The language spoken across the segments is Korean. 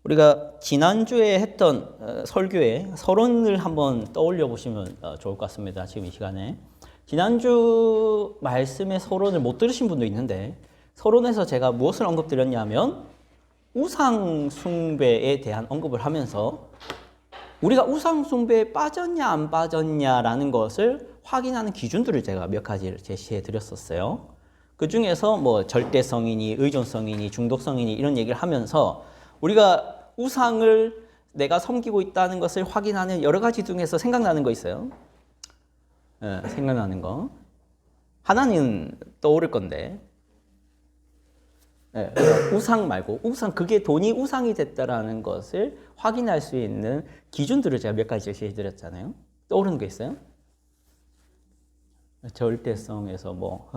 우리가 지난주에 했던 설교의 서론을 한번 떠올려 보시면 좋을 것 같습니다. 지금 이 시간에. 지난주 말씀의 서론을 못 들으신 분도 있는데, 서론에서 제가 무엇을 언급드렸냐면 우상 숭배에 대한 언급을 하면서 우리가 우상 숭배에 빠졌냐 안 빠졌냐라는 것을 확인하는 기준들을 제가 몇 가지를 제시해 드렸었어요. 그 중에서 뭐 절대성이니 의존성이니 중독성이니 이런 얘기를 하면서 우리가 우상을 내가 섬기고 있다는 것을 확인하는 여러 가지 중에서 생각나는 거 있어요. 생각나는 거. 하나는 떠오를 건데, 우상 말고, 그게 돈이 우상이 됐다라는 것을 확인할 수 있는 기준들을 제가 몇 가지 제시해 드렸잖아요. 떠오르는 게 있어요? 절대성에서 뭐,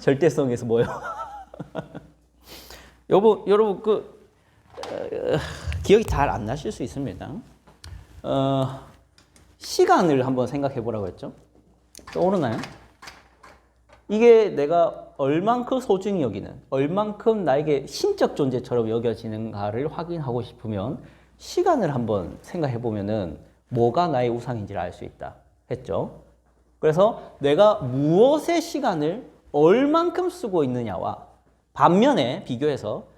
절대성에서 뭐요? 여러분, 기억이 잘 안 나실 수 있습니다. 시간을 한번 생각해 보라고 했죠? 떠오르나요? 이게 내가 얼만큼 소중히 여기는, 얼만큼 나에게 신적 존재처럼 여겨지는가를 확인하고 싶으면 시간을 한번 생각해 보면은 뭐가 나의 우상인지를 알 수 있다 했죠. 그래서 내가 무엇의 시간을 얼만큼 쓰고 있느냐와 반면에 비교해서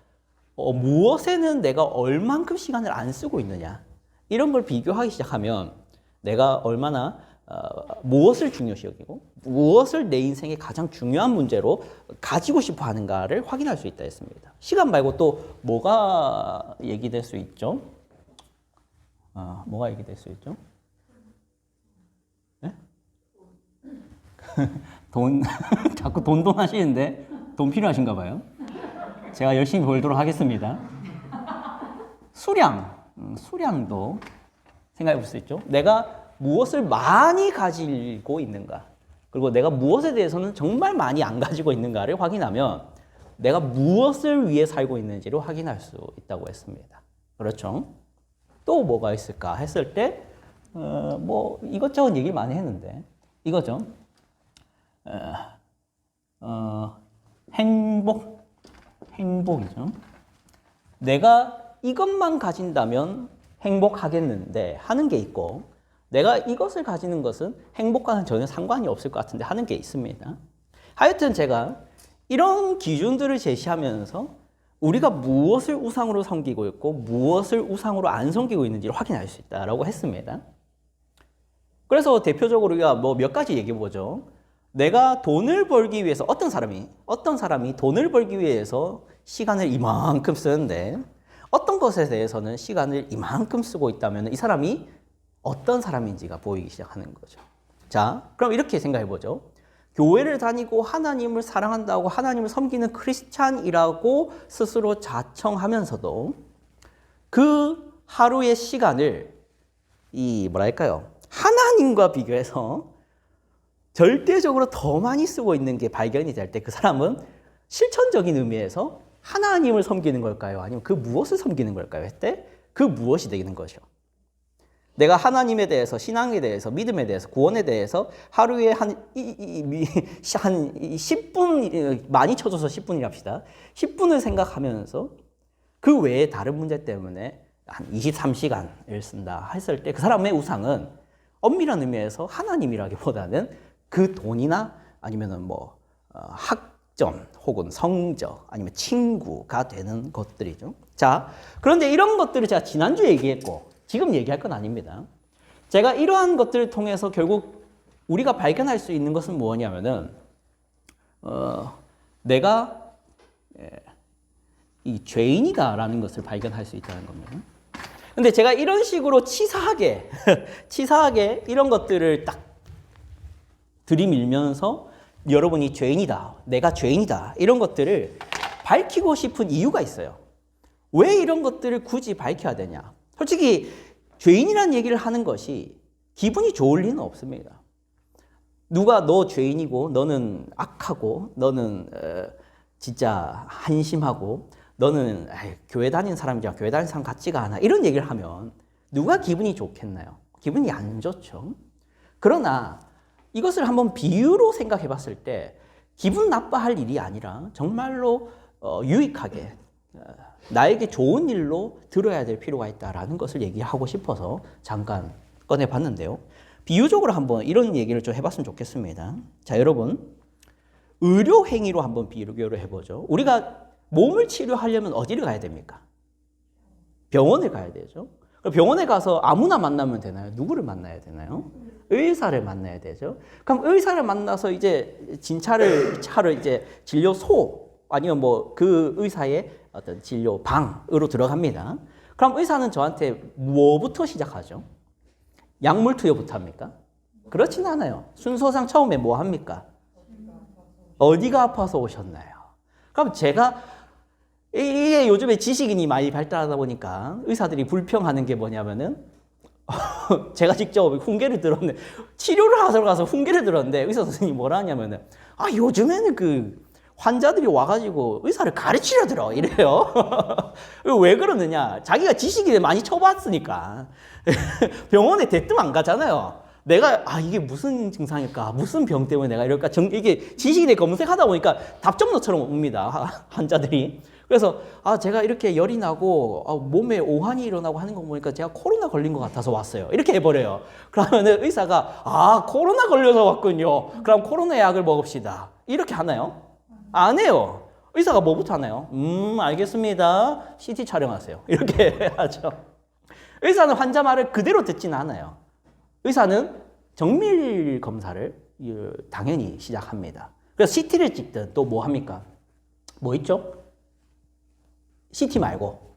무엇에는 내가 얼만큼 시간을 안 쓰고 있느냐, 이런 걸 비교하기 시작하면 내가 얼마나 무엇을 중요시 여기고 무엇을 내 인생의 가장 중요한 문제로 가지고 싶어 하는가를 확인할 수 있다 했습니다. 시간 말고 또 뭐가 얘기될 수 있죠? 뭐가 얘기될 수 있죠? 네? 돈, 자꾸 돈 하시는데 돈 필요하신가 봐요. 제가 열심히 벌도록 하겠습니다. 수량도 생각해 볼 수 있죠. 내가 무엇을 많이 가지고 있는가, 그리고 내가 무엇에 대해서는 정말 많이 안 가지고 있는가를 확인하면 내가 무엇을 위해 살고 있는지를 확인할 수 있다고 했습니다. 그렇죠? 또 뭐가 있을까 했을 때 뭐 이것저것 얘기 많이 했는데 이거죠. 행복이죠. 내가 이것만 가진다면 행복하겠는데 하는 게 있고, 내가 이것을 가지는 것은 행복과는 전혀 상관이 없을 것 같은데 하는 게 있습니다. 하여튼 제가 이런 기준들을 제시하면서 우리가 무엇을 우상으로 섬기고 있고 무엇을 우상으로 안 섬기고 있는지를 확인할 수 있다고 했습니다. 그래서 대표적으로 우리가 뭐 몇 가지 얘기해 보죠. 내가 돈을 벌기 위해서 어떤 사람이 돈을 벌기 위해서 시간을 이만큼 쓰는데 어떤 것에 대해서는 시간을 이만큼 쓰고 있다면 이 사람이 어떤 사람인지가 보이기 시작하는 거죠. 자, 그럼 이렇게 생각해 보죠. 교회를 다니고 하나님을 사랑한다고 하나님을 섬기는 크리스찬이라고 스스로 자청하면서도 그 하루의 시간을 하나님과 비교해서 절대적으로 더 많이 쓰고 있는 게 발견이 될 때 그 사람은 실천적인 의미에서 하나님을 섬기는 걸까요? 아니면 그 무엇을 섬기는 걸까요? 했을 때 그 무엇이 되는 거죠. 내가 하나님에 대해서, 신앙에 대해서, 믿음에 대해서, 구원에 대해서 하루에 한 10분, 많이 쳐줘서 10분이라 합시다. 10분을 생각하면서 그 외에 다른 문제 때문에 한 23시간을 쓴다 했을 때 그 사람의 우상은 엄밀한 의미에서 하나님이라기보다는 그 돈이나 아니면은 뭐 학점 혹은 성적 아니면 친구가 되는 것들이죠. 자, 그런데 이런 것들을 제가 지난주에 얘기했고 지금 얘기할 건 아닙니다. 제가 이러한 것들을 통해서 결국 우리가 발견할 수 있는 것은 뭐냐면은 내가 이 죄인이다라는 것을 발견할 수 있다는 겁니다. 근데 제가 이런 식으로 치사하게 이런 것들을 딱 들이밀면서 여러분이 죄인이다, 내가 죄인이다, 이런 것들을 밝히고 싶은 이유가 있어요. 왜 이런 것들을 굳이 밝혀야 되냐? 솔직히 죄인이라는 얘기를 하는 것이 기분이 좋을 리는 없습니다. 누가 너 죄인이고 너는 악하고 너는 진짜 한심하고 너는 교회 다니는 사람이잖아, 교회 다니는 사람 같지가 않아, 이런 얘기를 하면 누가 기분이 좋겠나요? 기분이 안 좋죠. 그러나 이것을 한번 비유로 생각해 봤을 때 기분 나빠할 일이 아니라 정말로 유익하게 나에게 좋은 일로 들어야 될 필요가 있다라는 것을 얘기하고 싶어서 잠깐 꺼내봤는데요. 비유적으로 한번 이런 얘기를 좀 해봤으면 좋겠습니다. 자, 여러분, 의료 행위로 한번 비교를 해보죠. 우리가 몸을 치료하려면 어디를 가야 됩니까? 병원에 가야 되죠. 병원에 가서 아무나 만나면 되나요? 누구를 만나야 되나요? 의사를 만나야 되죠. 그럼 의사를 만나서 이제 진찰을 하러 이제 진료소 아니면 뭐 그 의사의 어떤 진료 방으로 들어갑니다. 그럼 의사는 저한테 뭐부터 시작하죠? 약물 투여부터 합니까? 그렇진 않아요. 순서상 처음에 뭐 합니까? 어디가 아파서 오셨나요? 그럼 제가 이게 요즘에 지식인이 많이 발달하다 보니까 의사들이 불평하는 게 뭐냐면은 제가 직접 훈계를 들었는데 치료를 하러 가서 훈계를 들었는데 의사 선생님이 뭐라 하냐면은 요즘에는 그 환자들이 와가지고 의사를 가르치려 들어 이래요. 왜 그러느냐? 자기가 지식인을 많이 쳐봤으니까 병원에 대뜸 안 가잖아요. 내가 이게 무슨 증상일까? 무슨 병 때문에 내가 이럴까? 이게 지식인에 검색하다 보니까 답정너처럼 옵니다. 환자들이. 그래서 제가 이렇게 열이 나고 몸에 오한이 일어나고 하는 거 보니까 제가 코로나 걸린 것 같아서 왔어요. 이렇게 해버려요. 그러면 의사가 코로나 걸려서 왔군요. 그럼 코로나 약을 먹읍시다. 이렇게 하나요? 안 해요. 의사가 뭐부터 하나요? 알겠습니다. CT 촬영하세요. 이렇게 하죠. 의사는 환자 말을 그대로 듣지는 않아요. 의사는 정밀 검사를 당연히 시작합니다. 그래서 CT를 찍든 또 뭐 합니까? 뭐 있죠? CT 말고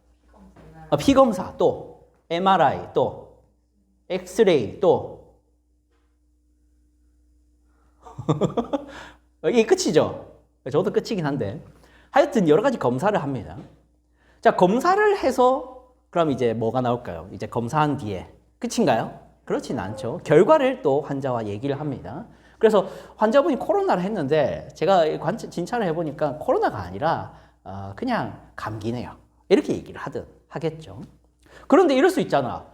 피검사 또 MRI 또 엑스레이 또 이게 끝이죠. 저도 끝이긴 한데 하여튼 여러 가지 검사를 합니다. 자, 검사를 해서 그럼 이제 뭐가 나올까요? 이제 검사한 뒤에 끝인가요? 그렇진 않죠. 결과를 또 환자와 얘기를 합니다. 그래서 환자분이 코로나를 했는데 제가 진찰을 해보니까 코로나가 아니라 그냥 감기네요. 이렇게 얘기를 하겠죠. 그런데 이럴 수 있잖아.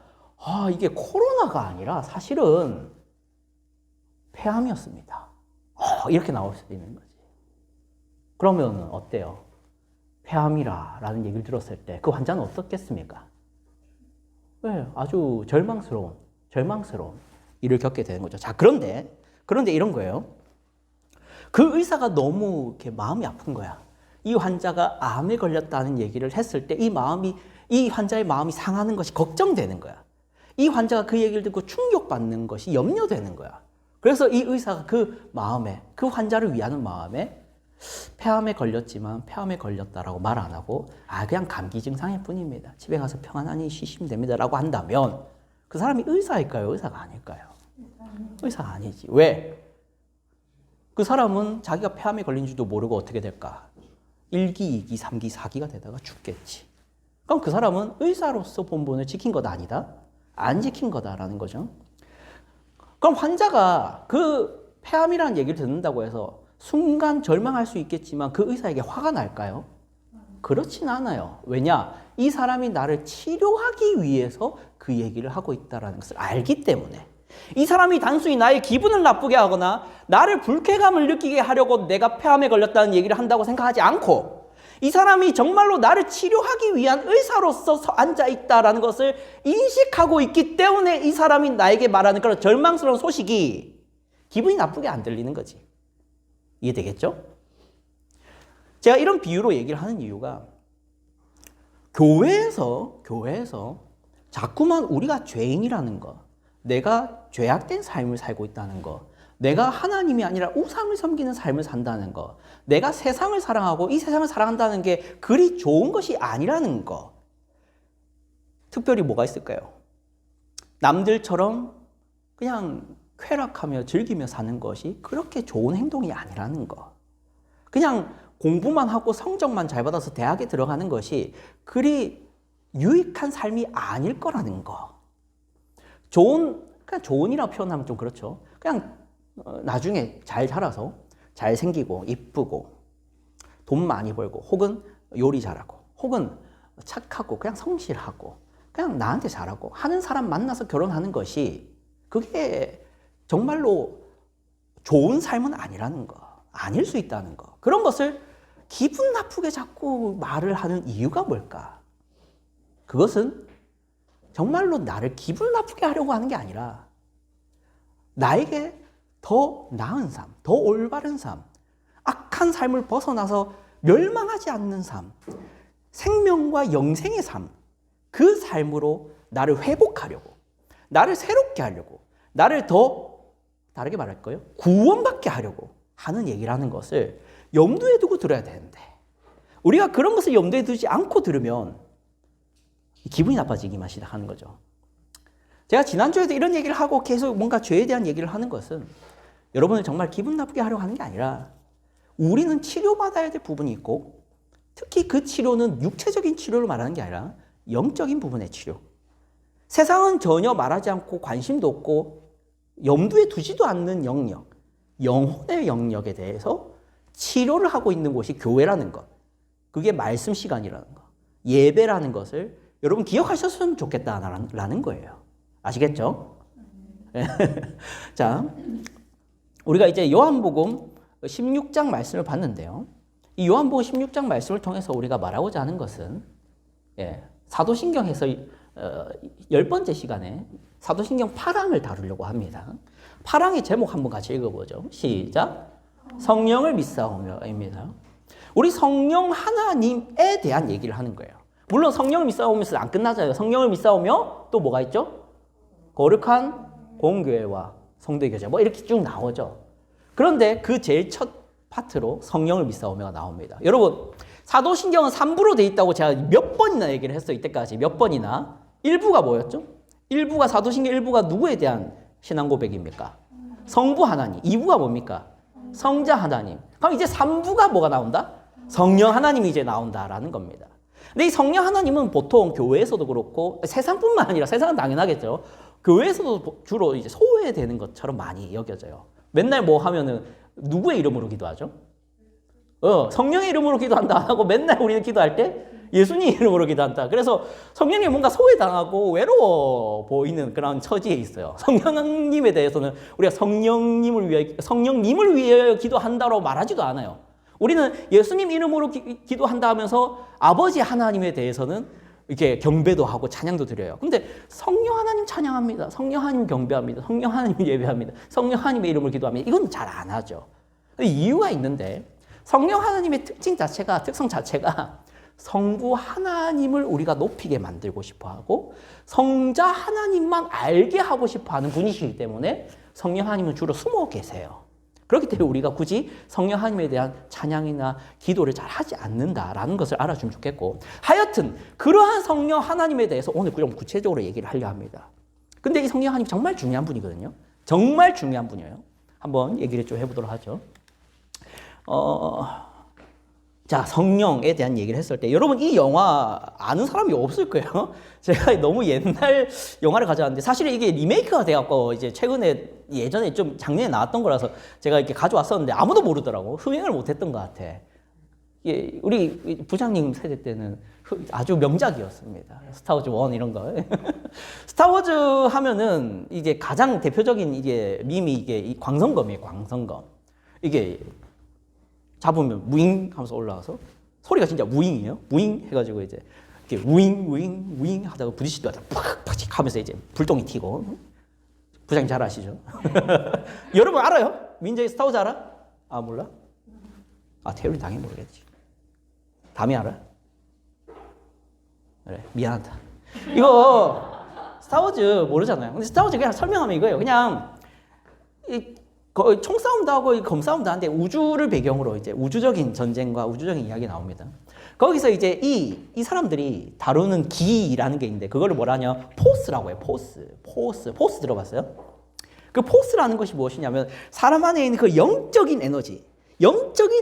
이게 코로나가 아니라 사실은 폐암이었습니다. 이렇게 나올 수도 있는 거지. 그러면 어때요? 폐암이라는 얘기를 들었을 때 그 환자는 어떻겠습니까? 네, 아주 절망스러운 일을 겪게 되는 거죠. 자, 그런데 이런 거예요. 그 의사가 너무 이렇게 마음이 아픈 거야. 이 환자가 암에 걸렸다는 얘기를 했을 때 이 환자의 마음이 상하는 것이 걱정되는 거야. 이 환자가 그 얘기를 듣고 충격받는 것이 염려되는 거야. 그래서 이 의사가 그 마음에, 그 환자를 위하는 마음에 폐암에 걸렸지만 폐암에 걸렸다라고 말 안 하고 그냥 감기 증상일 뿐입니다. 집에 가서 평안히 쉬시면 됩니다라고 한다면 그 사람이 의사일까요? 의사가 아닐까요? 의사가 아니지. 왜? 그 사람은 자기가 폐암에 걸린 줄도 모르고 어떻게 될까? 1기, 2기, 3기, 4기가 되다가 죽겠지. 그럼 그 사람은 의사로서 본분을 지킨 거다 아니다? 안 지킨 거다라는 거죠. 그럼 환자가 그 폐암이라는 얘기를 듣는다고 해서 순간 절망할 수 있겠지만 그 의사에게 화가 날까요? 그렇진 않아요. 왜냐? 이 사람이 나를 치료하기 위해서 그 얘기를 하고 있다는 것을 알기 때문에. 이 사람이 단순히 나의 기분을 나쁘게 하거나 나를 불쾌감을 느끼게 하려고 내가 폐암에 걸렸다는 얘기를 한다고 생각하지 않고 이 사람이 정말로 나를 치료하기 위한 의사로서 앉아있다는 것을 인식하고 있기 때문에 이 사람이 나에게 말하는 그런 절망스러운 소식이 기분이 나쁘게 안 들리는 거지. 이해되겠죠? 제가 이런 비유로 얘기를 하는 이유가 교회에서 자꾸만 우리가 죄인이라는 거, 내가 죄악된 삶을 살고 있다는 거, 내가 하나님이 아니라 우상을 섬기는 삶을 산다는 거, 내가 세상을 사랑하고 이 세상을 사랑한다는 게 그리 좋은 것이 아니라는 거. 특별히 뭐가 있을까요? 남들처럼 그냥 쾌락하며 즐기며 사는 것이 그렇게 좋은 행동이 아니라는 거. 그냥 공부만 하고 성적만 잘 받아서 대학에 들어가는 것이 그리 유익한 삶이 아닐 거라는 거. 그냥 좋은이라고 표현하면 좀 그렇죠. 그냥 나중에 잘 자라서 잘생기고 이쁘고 돈 많이 벌고 혹은 요리 잘하고 혹은 착하고 그냥 성실하고 그냥 나한테 잘하고 하는 사람 만나서 결혼하는 것이 그게 정말로 좋은 삶은 아니라는 거. 아닐 수 있다는 거. 그런 것을 기분 나쁘게 자꾸 말을 하는 이유가 뭘까? 그것은 정말로 나를 기분 나쁘게 하려고 하는 게 아니라 나에게 더 나은 삶, 더 올바른 삶, 악한 삶을 벗어나서 멸망하지 않는 삶, 생명과 영생의 삶, 그 삶으로 나를 회복하려고, 나를 새롭게 하려고, 나를 더 다르게 말할 거예요. 구원받게 하려고 하는 얘기라는 것을 염두에 두고 들어야 되는데 우리가 그런 것을 염두에 두지 않고 들으면 기분이 나빠지기만 시작하는 거죠. 제가 지난주에도 이런 얘기를 하고 계속 뭔가 죄에 대한 얘기를 하는 것은 여러분을 정말 기분 나쁘게 하려고 하는 게 아니라 우리는 치료받아야 될 부분이 있고 특히 그 치료는 육체적인 치료를 말하는 게 아니라 영적인 부분의 치료. 세상은 전혀 말하지 않고 관심도 없고 염두에 두지도 않는 영역, 영혼의 영역에 대해서 치료를 하고 있는 곳이 교회라는 것. 그게 말씀 시간이라는 것. 예배라는 것을 여러분 기억하셨으면 좋겠다라는 거예요. 아시겠죠? 자, 우리가 이제 요한복음 16장 말씀을 봤는데요. 이 요한복음 16장 말씀을 통해서 우리가 말하고자 하는 것은 사도신경에서 10번째 시간에 사도신경 8항을 다루려고 합니다. 8항의 제목 한번 같이 읽어보죠. 시작. 성령을 믿사오며입니다. 우리 성령 하나님에 대한 얘기를 하는 거예요. 물론 성령을 믿사오면서 안 끝나잖아요. 성령을 믿사오며 또 뭐가 있죠? 거룩한 공교회와 성도의 교제 뭐 이렇게 쭉 나오죠. 그런데 그 제일 첫 파트로 성령을 믿사오며가 나옵니다. 여러분 사도신경은 3부로 돼 있다고 제가 몇 번이나 얘기를 했어요. 이때까지 몇 번이나. 1부가 뭐였죠? 1부가 사도신경 1부가 누구에 대한 신앙 고백입니까? 성부 하나님. 2부가 뭡니까? 성자 하나님. 그럼 이제 3부가 뭐가 나온다? 성령 하나님이 이제 나온다라는 겁니다. 근데 이 성령 하나님은 보통 교회에서도 그렇고 세상뿐만 아니라 세상은 당연하겠죠. 교회에서도 주로 이제 소외되는 것처럼 많이 여겨져요. 맨날 뭐 하면은 누구의 이름으로 기도하죠? 성령의 이름으로 기도한다 안 하고 맨날 우리는 기도할 때 예수님 이름으로 기도한다. 그래서 성령이 뭔가 소외당하고 외로워 보이는 그런 처지에 있어요. 성령님에 대해서는 우리가 성령님을 위하여 기도한다고 말하지도 않아요. 우리는 예수님 이름으로 기도한다 하면서 아버지 하나님에 대해서는 이렇게 경배도 하고 찬양도 드려요. 근데 성령 하나님 찬양합니다. 성령 하나님 경배합니다. 성령 하나님 예배합니다. 성령 하나님의 이름으로 기도합니다. 이건 잘 안 하죠. 이유가 있는데 성령 하나님의 특성 자체가 성부 하나님을 우리가 높이게 만들고 싶어하고 성자 하나님만 알게 하고 싶어하는 분이시기 때문에 성령 하나님은 주로 숨어 계세요. 그렇기 때문에 우리가 굳이 성령 하나님에 대한 찬양이나 기도를 잘 하지 않는다라는 것을 알아주면 좋겠고 하여튼 그러한 성령 하나님에 대해서 오늘 좀 구체적으로 얘기를 하려 합니다. 근데 이 성령 하나님 정말 중요한 분이거든요. 정말 중요한 분이에요. 한번 얘기를 좀 해보도록 하죠. 자, 성령에 대한 얘기를 했을 때 여러분 이 영화 아는 사람이 없을 거예요. 제가 너무 옛날 영화를 가져왔는데 사실 이게 리메이크가 돼갖고 이제 예전에 좀 작년에 나왔던 거라서 제가 이렇게 가져왔었는데 아무도 모르더라고. 흥행을 못했던 것 같아. 예, 우리 부장님 세대 때는 아주 명작이었습니다. 스타워즈 1 이런 거. 스타워즈 하면은 이제 가장 대표적인 이게 밈이 이게 이 광선검이에요. 광선검. 이게 잡으면 무잉 하면서 올라와서 소리가 진짜 무잉이에요. 무잉 해가지고 이제 이렇게 우잉 하다가 부딪히다가 팍팍 하면서 이제 불똥이 튀고. 부장님 잘 아시죠? 여러분 알아요? 민재의 스타워즈 알아? 아 몰라? 아 태율이 당연히 모르겠지. 담이 알아? 그래 미안하다. 이거 스타워즈 모르잖아요. 근데 스타워즈 그냥 설명하면 이거예요. 그냥 총싸움도 하고 검싸움도 하는데 우주를 배경으로 이제 우주적인 전쟁과 우주적인 이야기 나옵니다. 거기서 이제 이 사람들이 다루는 기라는 게 있는데 그거를 뭐라냐? 포스라고 해요. 포스 들어봤어요? 그 포스라는 것이 무엇이냐면 사람 안에 있는 그 영적인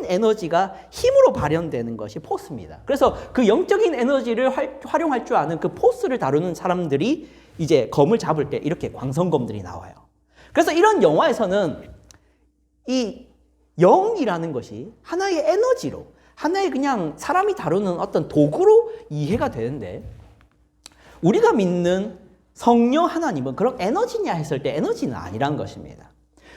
에너지가 힘으로 발현되는 것이 포스입니다. 그래서 그 영적인 에너지를 활용할 줄 아는 그 포스를 다루는 사람들이 이제 검을 잡을 때 이렇게 광선검들이 나와요. 그래서 이런 영화에서는 이 영이라는 것이 하나의 에너지로, 하나의 그냥 사람이 다루는 어떤 도구로 이해가 되는데 우리가 믿는 성령 하나님은 그런 에너지냐 했을 때 에너지는 아니란 것입니다.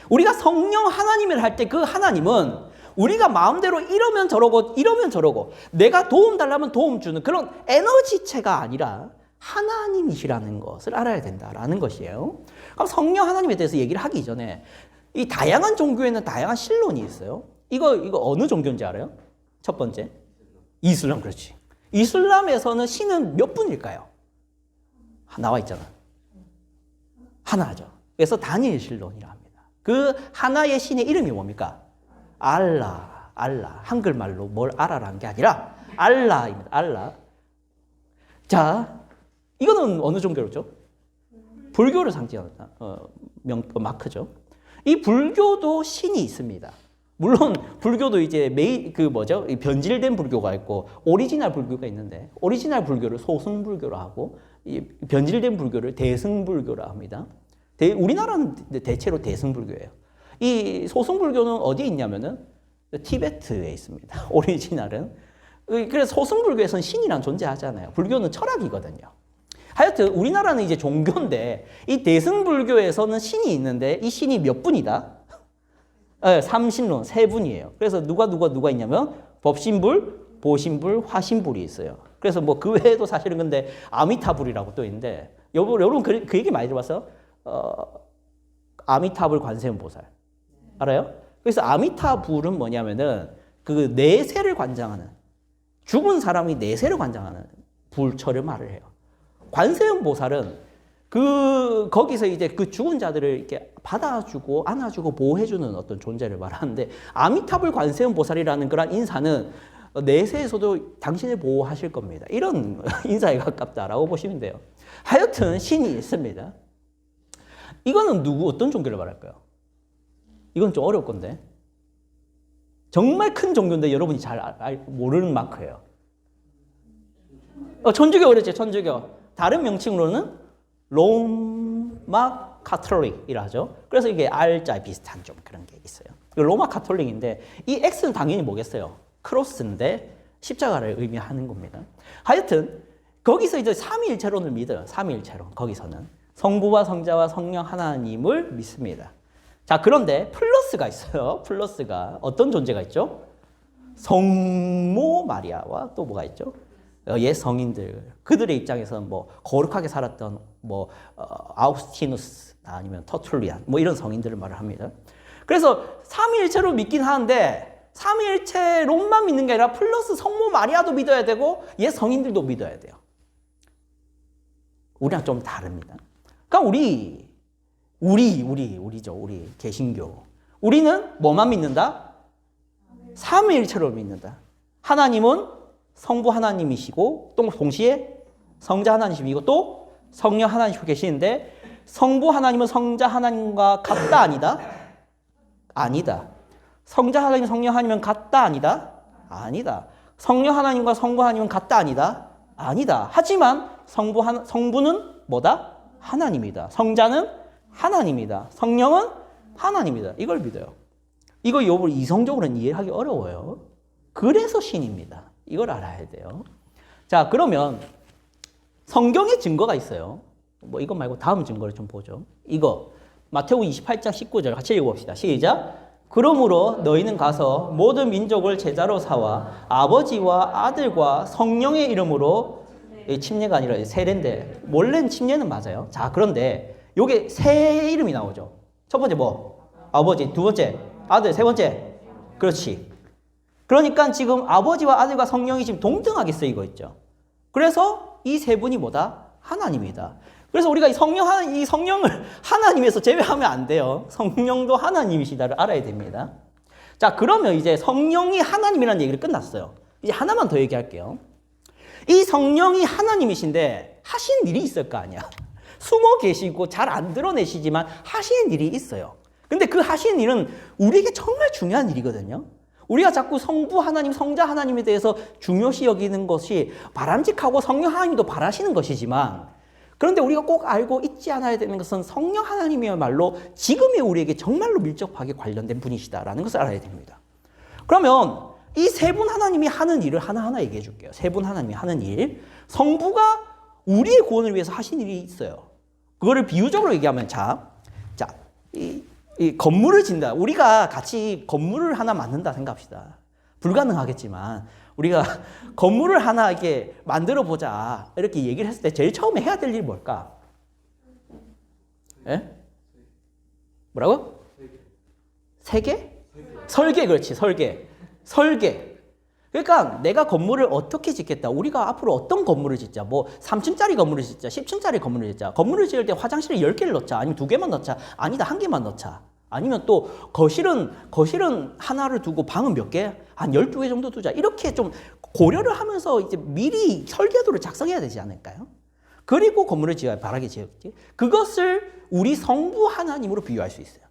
우리가 성령 하나님을 할 때 그 하나님은 우리가 마음대로 이러면 저러고 이러면 저러고 내가 도움 달라면 도움 주는 그런 에너지체가 아니라 하나님이시라는 것을 알아야 된다라는 것이에요. 그럼 성령 하나님에 대해서 얘기를 하기 전에 이 다양한 종교에는 다양한 신론이 있어요. 이거 어느 종교인지 알아요? 첫 번째 이슬람. 그렇지. 이슬람에서는 신은 몇 분일까요? 나와 있잖아. 하나죠. 그래서 단일 신론이라 합니다. 그 하나의 신의 이름이 뭡니까? 알라. 한글말로 뭘 알아라는 게 아니라 알라입니다. 알라. 자, 이거는 어느 종교로죠? 불교를 상징하는 마크죠. 이 불교도 신이 있습니다. 물론 불교도 이제 변질된 불교가 있고 오리지널 불교가 있는데 오리지널 불교를 소승불교로 하고 이 변질된 불교를 대승불교로 합니다. 우리나라는 대체로 대승불교예요. 이 소승불교는 어디에 있냐면은 티베트에 있습니다. 오리지널은. 그래서 소승불교에서는 신이란 존재하잖아요. 불교는 철학이거든요. 하여튼 우리나라는 이제 종교인데 이 대승불교에서는 신이 있는데 이 신이 몇 분이다? 네, 삼신론 세 분이에요. 그래서 누가 있냐면 법신불, 보신불, 화신불이 있어요. 그래서 뭐 그 외에도 사실은 근데 아미타불이라고 또 있는데 여러분 그 얘기 많이 들어봤어요? 아미타불 관세음보살 알아요? 그래서 아미타불은 뭐냐면은 그 내세를 관장하는 죽은 사람이 내세를 관장하는 불처를 말을 해요. 관세음보살은 거기서 이제 그 죽은 자들을 이렇게 받아주고 안아주고 보호해주는 어떤 존재를 말하는데 아미타불 관세음보살이라는 그런 인사는 내세에서도 당신을 보호하실 겁니다. 이런 인사에 가깝다라고 보시면 돼요. 하여튼 신이 있습니다. 이거는 어떤 종교를 말할까요? 이건 좀 어려울 건데. 정말 큰 종교인데 여러분이 잘 모르는 마크예요. 천주교 그랬죠, 천주교. 다른 명칭으로는 로마 카톨릭이라 하죠. 그래서 이게 R자 비슷한 좀 그런 게 있어요. 로마 카톨릭인데 이 X는 당연히 뭐겠어요? 크로스인데 십자가를 의미하는 겁니다. 하여튼 거기서 이제 삼위일체론을 믿어요. 삼위일체론. 거기서는 성부와 성자와 성령 하나님을 믿습니다. 자, 그런데 플러스가 있어요. 플러스가 어떤 존재가 있죠? 성모 마리아와 또 뭐가 있죠? 옛 성인들 그들의 입장에서는 뭐 거룩하게 살았던 아우스티누스 아니면 터툴리안 뭐 이런 성인들을 말을 합니다. 그래서 삼위일체로 믿긴 하는데 삼위일체론만 믿는 게 아니라 플러스 성모 마리아도 믿어야 되고 옛 성인들도 믿어야 돼요. 우리랑 좀 다릅니다. 그러니까 우리죠. 우리 개신교. 우리는 뭐만 믿는다? 삼위일체를 믿는다. 하나님은 성부 하나님이시고 또 동시에 성자 하나님이시고 또 성령 하나님이시고 계시는데 성부 하나님은 성자 하나님과 같다 아니다? 아니다. 성자 하나님 성령 하나님은 같다 아니다? 아니다. 성령 하나님과 성부 하나님은 같다 아니다? 아니다. 하지만 성부는 뭐다? 하나님이다. 성자는 하나님이다. 성령은 하나님이다. 이걸 믿어요. 이거 이성적으로는 이해하기 어려워요. 그래서 신입니다. 이걸 알아야 돼요. 자, 그러면 성경에 증거가 있어요. 뭐 이것 말고 다음 증거를 좀 보죠. 이거 마태복음 28장 19절 같이 읽어봅시다. 시작. 그러므로 너희는 가서 모든 민족을 제자로 삼아 아버지와 아들과 성령의 이름으로 침례가 아니라 세례인데 원래는 침례는 맞아요. 자, 그런데 요게 세 이름이 나오죠. 첫 번째 뭐? 아버지. 두 번째 아들. 세 번째 그렇지. 그러니까 지금 아버지와 아들과 성령이 지금 동등하게 쓰이고 있죠. 그래서 이 세 분이 뭐다? 하나님이다. 그래서 우리가 이 성령을 하나님에서 제외하면 안 돼요. 성령도 하나님이시다를 알아야 됩니다. 자, 그러면 이제 성령이 하나님이라는 얘기를 끝났어요. 이제 하나만 더 얘기할게요. 이 성령이 하나님이신데 하신 일이 있을 거 아니야. 숨어 계시고 잘 안 드러내시지만 하시는 일이 있어요. 근데 그 하시는 일은 우리에게 정말 중요한 일이거든요. 우리가 자꾸 성부 하나님, 성자 하나님에 대해서 중요시 여기는 것이 바람직하고 성령 하나님도 바라시는 것이지만 그런데 우리가 꼭 알고 잊지 않아야 되는 것은 성령 하나님이야말로 지금의 우리에게 정말로 밀접하게 관련된 분이시다라는 것을 알아야 됩니다. 그러면 이 세 분 하나님이 하는 일을 하나하나 얘기해 줄게요. 세 분 하나님이 하는 일. 성부가 우리의 구원을 위해서 하신 일이 있어요. 그거를 비유적으로 얘기하면 이 건물을 짓는다. 우리가 같이 건물을 하나 만든다 생각합시다. 불가능하겠지만 우리가 건물을 하나 이렇게 만들어 보자 이렇게 얘기를 했을 때 제일 처음에 해야 될 일이 뭘까? 예? 뭐라고? 세계? 설계, 그렇지. 설계. 그러니까 내가 건물을 어떻게 짓겠다. 우리가 앞으로 어떤 건물을 짓자. 뭐 3층짜리 건물을 짓자. 10층짜리 건물을 짓자. 건물을 지을 때 화장실을 10개를 넣자. 아니면 2개만 넣자. 아니다, 1개만 넣자. 아니면 또 거실은 하나를 두고 방은 몇 개? 한 12개 정도 두자. 이렇게 좀 고려를 하면서 이제 미리 설계도를 작성해야 되지 않을까요? 그리고 건물을 지어야 바라게 지었지. 그것을 우리 성부 하나님으로 비유할 수 있어요.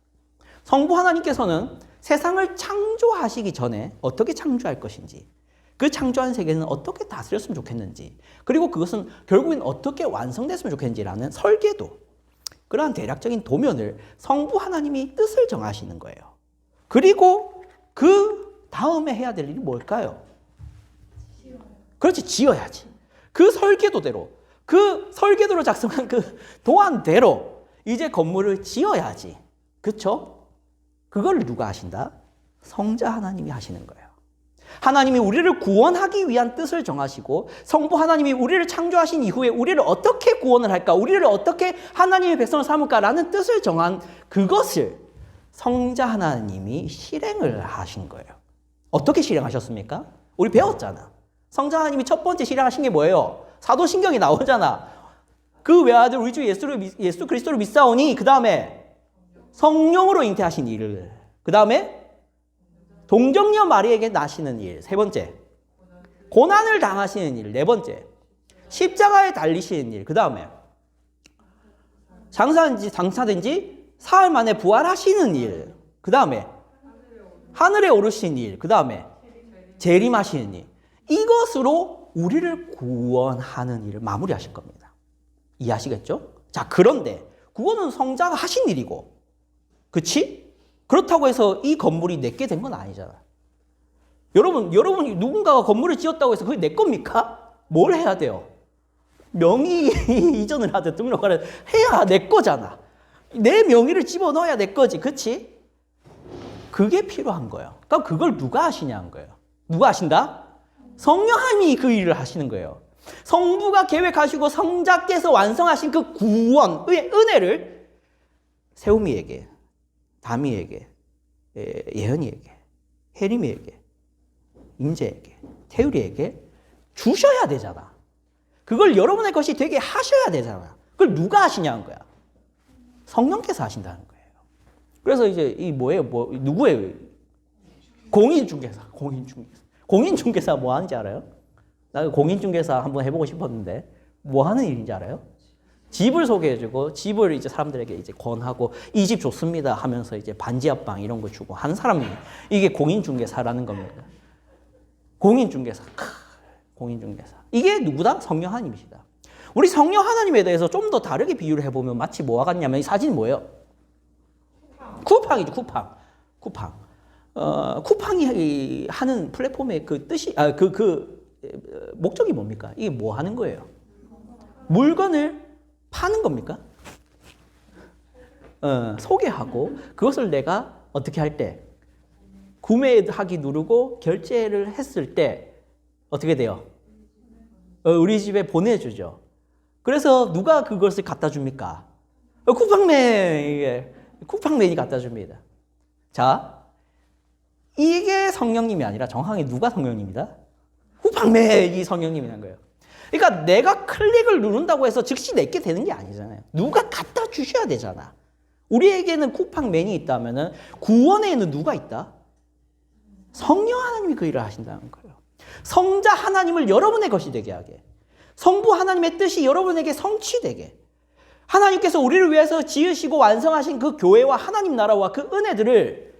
성부 하나님께서는 세상을 창조하시기 전에 어떻게 창조할 것인지, 그 창조한 세계는 어떻게 다스렸으면 좋겠는지, 그리고 그것은 결국엔 어떻게 완성됐으면 좋겠는지라는 설계도, 그러한 대략적인 도면을 성부 하나님이 뜻을 정하시는 거예요. 그리고 그 다음에 해야 될 일이 뭘까요? 그렇지, 지어야지. 그 설계도대로, 그 설계도로 작성한 그 도안대로 이제 건물을 지어야지. 그렇죠? 그걸 누가 하신다? 성자 하나님이 하시는 거예요. 하나님이 우리를 구원하기 위한 뜻을 정하시고 성부 하나님이 우리를 창조하신 이후에 우리를 어떻게 구원을 할까? 우리를 어떻게 하나님의 백성을 삼을까라는 뜻을 정한 그것을 성자 하나님이 실행을 하신 거예요. 어떻게 실행하셨습니까? 우리 배웠잖아. 성자 하나님이 첫 번째 실행하신 게 뭐예요? 사도신경이 나오잖아. 그 외아들 우리 주 예수 그리스도를 믿사오니 그 다음에 성령으로 잉태하신 일을, 그 다음에 동정녀 마리에게 나시는 일, 세 번째 고난을 당하시는 일, 네 번째 십자가에 달리시는 일, 그 다음에 장사된 지 사흘 만에 부활하시는 일, 그 다음에 하늘에 오르신 일, 그 다음에 재림하시는 일, 이것으로 우리를 구원하는 일을 마무리하실 겁니다. 이해하시겠죠? 자, 그런데 구원은 성자가 하신 일이고, 그치? 그렇다고 해서 이 건물이 내게 된 건 아니잖아. 여러분이 누군가가 건물을 지었다고 해서 그게 내 겁니까? 뭘 해야 돼요? 명의 이전을 하든 등록을 해야 내 거잖아. 내 명의를 집어넣어야 내 거지. 그치? 그게 필요한 거예요. 그럼 그걸 누가 하시냐는 거예요. 누가 하신다? 성령님이 그 일을 하시는 거예요. 성부가 계획하시고 성자께서 완성하신 그 구원의 은혜를 세우미에게, 다미에게, 예현이에게, 혜림이에게, 임재에게, 태율이에게 주셔야 되잖아. 그걸 여러분의 것이 되게 하셔야 되잖아. 그걸 누가 하시냐는 거야. 성령께서 하신다는 거예요. 그래서 이제 이 뭐예요? 누구예요? 공인중개사. 공인중개사 뭐 하는지 알아요? 나 공인중개사 한번 해보고 싶었는데 뭐 하는 일인지 알아요? 집을 소개해주고 집을 이제 사람들에게 이제 권하고 이 집 좋습니다 하면서 이제 반지하방 이런 거 주고 하는 사람이 이게 공인중개사라는 겁니다. 공인중개사. 이게 누구다? 성령 하나님이시다. 우리 성령 하나님에 대해서 좀 더 다르게 비유를 해보면 마치 뭐와 같냐면 이 사진이 뭐예요? 쿠팡이죠, 쿠팡. 쿠팡이 하는 플랫폼의 그 뜻이, 목적이 뭡니까? 이게 뭐 하는 거예요? 물건을 파는 겁니까? 소개하고 그것을 내가 어떻게 할 때 구매하기 누르고 결제를 했을 때 어떻게 돼요? 우리 집에 보내주죠. 그래서 누가 그것을 갖다 줍니까? 쿠팡맨이 갖다 줍니다. 자, 이게 성령님이 아니라 정확하게 누가 성령님이다? 쿠팡맨이 성령님이라는 거예요. 그러니까 내가 클릭을 누른다고 해서 즉시 내게 되는 게 아니잖아요. 누가 갖다 주셔야 되잖아. 우리에게는 쿠팡맨이 있다면 구원에는 누가 있다? 성령 하나님이 그 일을 하신다는 거예요. 성자 하나님을 여러분의 것이 되게 하게. 성부 하나님의 뜻이 여러분에게 성취되게. 하나님께서 우리를 위해서 지으시고 완성하신 그 교회와 하나님 나라와 그 은혜들을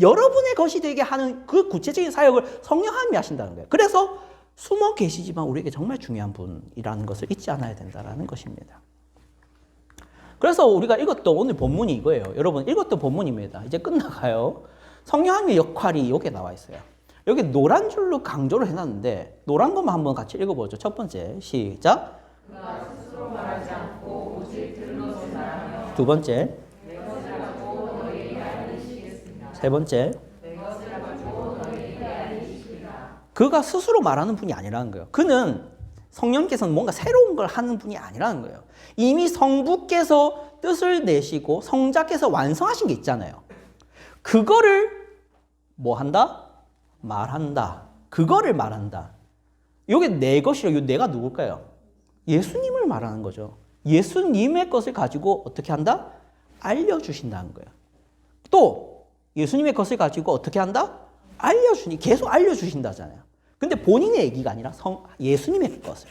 여러분의 것이 되게 하는 그 구체적인 사역을 성령 하나님이 하신다는 거예요. 그래서 숨어 계시지만 우리에게 정말 중요한 분이라는 것을 잊지 않아야 된다는 것입니다. 그래서 우리가 읽었던 오늘 본문이 이거예요. 여러분 읽었던 본문입니다. 이제 끝나가요. 성령 하나님의 역할이 여기에 나와 있어요. 여기 노란 줄로 강조를 해놨는데 노란 것만 한번 같이 읽어보죠. 첫 번째 시작. 두 번째 세 번째, 그가 스스로 말하는 분이 아니라는 거예요. 그는 성령께서는 뭔가 새로운 걸 하는 분이 아니라는 거예요. 이미 성부께서 뜻을 내시고 성자께서 완성하신 게 있잖아요. 그거를 뭐 한다? 말한다. 그거를 말한다. 이게 내 것이라, 이 내가 누굴까요? 예수님을 말하는 거죠. 예수님의 것을 가지고 어떻게 한다? 알려주신다는 거예요. 또 예수님의 것을 가지고 어떻게 한다? 계속 알려주신다잖아요. 근데 본인의 얘기가 아니라 예수님의 것을.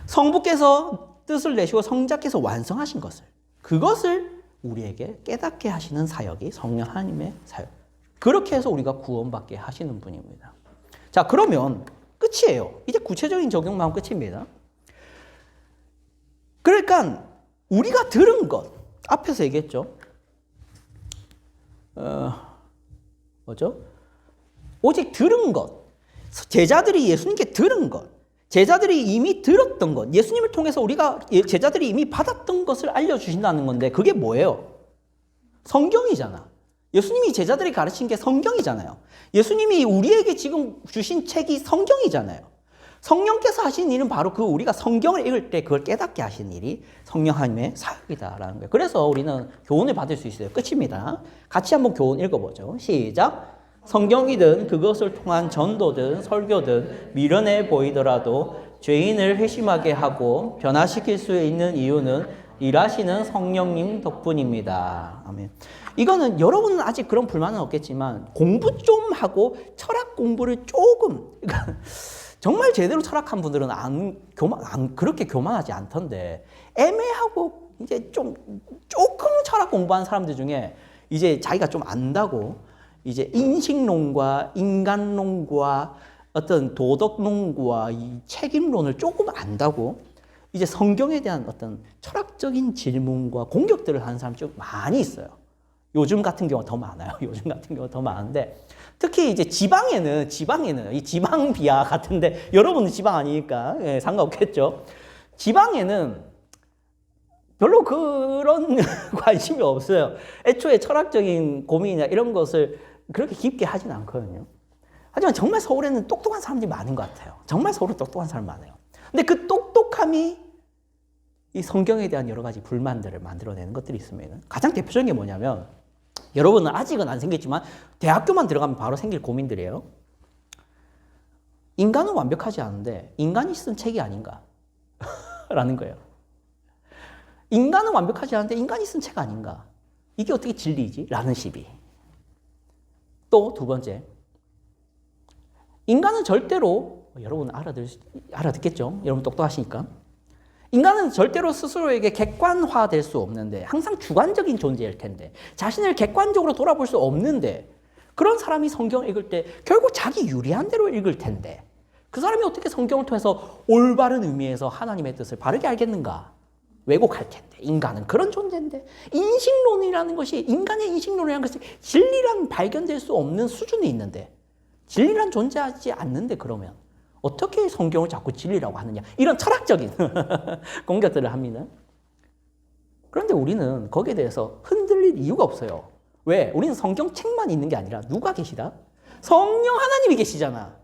성부께서 뜻을 내시고 성자께서 완성하신 것을. 그것을 우리에게 깨닫게 하시는 사역이 성령 하나님의 사역. 그렇게 해서 우리가 구원받게 하시는 분입니다. 자, 그러면 끝이에요. 이제 구체적인 적용만 하면 끝입니다. 그러니까 우리가 들은 것, 앞에서 얘기했죠. 뭐죠? 오직 들은 것, 제자들이 예수님께 들은 것, 제자들이 이미 들었던 것, 예수님을 통해서 제자들이 이미 받았던 것을 알려주신다는 건데 그게 뭐예요? 성경이잖아. 예수님이 제자들이 가르친 게 성경이잖아요. 예수님이 우리에게 지금 주신 책이 성경이잖아요. 성령께서 하신 일은 바로 우리가 성경을 읽을 때 그걸 깨닫게 하신 일이 성령 하나님의 사역이다라는 거예요. 그래서 우리는 교훈을 받을 수 있어요. 끝입니다. 같이 한번 교훈 읽어보죠. 시작. 성경이든 그것을 통한 전도든 설교든 미련해 보이더라도 죄인을 회심하게 하고 변화시킬 수 있는 이유는 일하시는 성령님 덕분입니다. 아멘. 이거는 여러분은 아직 그런 불만은 없겠지만 공부 좀 하고 철학 공부를 조금, 그러니까 정말 제대로 철학한 분들은 그렇게 교만하지 않던데, 애매하고 이제 조금 철학 공부한 사람들 중에 이제 자기가 좀 안다고 이제 인식론과 인간론과 어떤 도덕론과 이 책임론을 조금 안다고 이제 성경에 대한 어떤 철학적인 질문과 공격들을 하는 사람이 좀 많이 있어요. 요즘 같은 경우가 더 많아요. 요즘 같은 경우가 더 많은데, 특히 이제 지방에는 이 지방 비하 같은데, 여러분은 지방 아니니까 상관없겠죠. 지방에는 별로 그런 관심이 없어요. 애초에 철학적인 고민이나 이런 것을 그렇게 깊게 하진 않거든요. 하지만 정말 서울에는 똑똑한 사람들이 많은 것 같아요. 정말 서울은 똑똑한 사람 많아요. 근데 그 똑똑함이 이 성경에 대한 여러 가지 불만들을 만들어내는 것들이 있습니다. 가장 대표적인 게 뭐냐면, 여러분은 아직은 안 생겼지만 대학교만 들어가면 바로 생길 고민들이에요. 인간은 완벽하지 않은데 인간이 쓴 책이 아닌가? 라는 거예요. 인간은 완벽하지 않은데 인간이 쓴 책 아닌가? 이게 어떻게 진리지? 라는 시비. 또 두 번째, 인간은 절대로, 여러분 알아듣겠죠? 여러분 똑똑하시니까. 인간은 절대로 스스로에게 객관화될 수 없는데, 항상 주관적인 존재일 텐데, 자신을 객관적으로 돌아볼 수 없는데, 그런 사람이 성경을 읽을 때 결국 자기 유리한 대로 읽을 텐데, 그 사람이 어떻게 성경을 통해서 올바른 의미에서 하나님의 뜻을 바르게 알겠는가? 왜곡할 텐데. 인간은 그런 존재인데, 인식론이라는 것이, 인간의 인식론이라는 것이 진리란 발견될 수 없는 수준에 있는데, 진리란 존재하지 않는데, 그러면 어떻게 성경을 자꾸 진리라고 하느냐, 이런 철학적인 공격들을 합니다. 그런데 우리는 거기에 대해서 흔들릴 이유가 없어요. 왜? 우리는 성경책만 있는 게 아니라 누가 계시다? 성령 하나님이 계시잖아.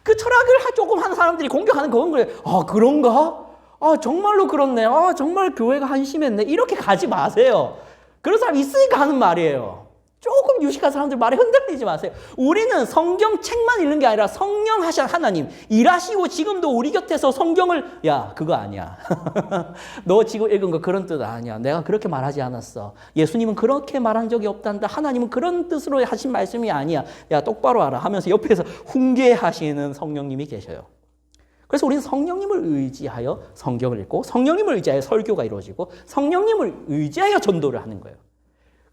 그 철학을 조금 하는 사람들이 공격하는 그건 그래. 아, 그런가? 아, 정말로 그렇네. 아, 정말 교회가 한심했네. 이렇게 가지 마세요. 그런 사람 있으니까 하는 말이에요. 조금 유식한 사람들 말에 흔들리지 마세요. 우리는 성경 책만 읽는 게 아니라 성령 하신 하나님 일하시고 지금도 우리 곁에서 성경을, 야, 그거 아니야. 너 지금 읽은 거 그런 뜻 아니야. 내가 그렇게 말하지 않았어. 예수님은 그렇게 말한 적이 없단다. 하나님은 그런 뜻으로 하신 말씀이 아니야. 야, 똑바로 알아 하면서 옆에서 훈계하시는 성령님이 계셔요. 그래서 우리는 성령님을 의지하여 성경을 읽고, 성령님을 의지하여 설교가 이루어지고, 성령님을 의지하여 전도를 하는 거예요.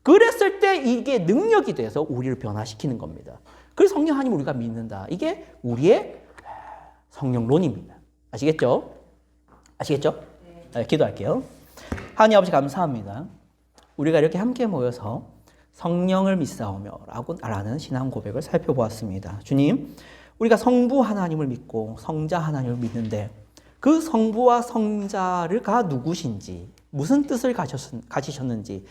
그랬을 때 이게 능력이 돼서 우리를 변화시키는 겁니다. 그래서 성령 하나님을 우리가 믿는다. 이게 우리의 성령론입니다. 아시겠죠? 아시겠죠? 네, 기도할게요. 하나님 아버지 감사합니다. 우리가 이렇게 함께 모여서 성령을 믿사오며 라는 신앙 고백을 살펴보았습니다. 주님, 우리가 성부 하나님을 믿고 성자 하나님을 믿는데, 그 성부와 성자가 누구신지, 무슨 뜻을 가지셨는지,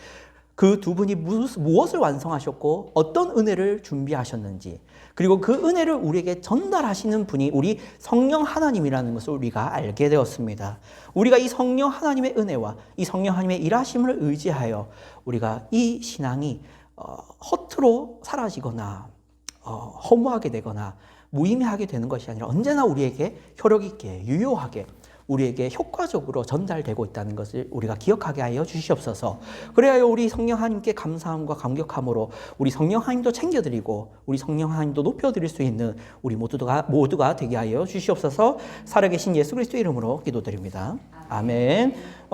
그 두 분이 무엇을 완성하셨고 어떤 은혜를 준비하셨는지, 그리고 그 은혜를 우리에게 전달하시는 분이 우리 성령 하나님이라는 것을 우리가 알게 되었습니다. 우리가 이 성령 하나님의 은혜와 이 성령 하나님의 일하심을 의지하여 우리가 이 신앙이 허투루 사라지거나 허무하게 되거나 무의미하게 되는 것이 아니라 언제나 우리에게 효력 있게 유효하게 우리에게 효과적으로 전달되고 있다는 것을 우리가 기억하게 하여 주시옵소서. 그래야 우리 성령 하나님께 감사함과 감격함으로 우리 성령 하나님도 챙겨드리고 우리 성령 하나님도 높여드릴 수 있는 우리 모두가 되게 하여 주시옵소서. 살아계신 예수 그리스도 이름으로 기도드립니다. 아멘.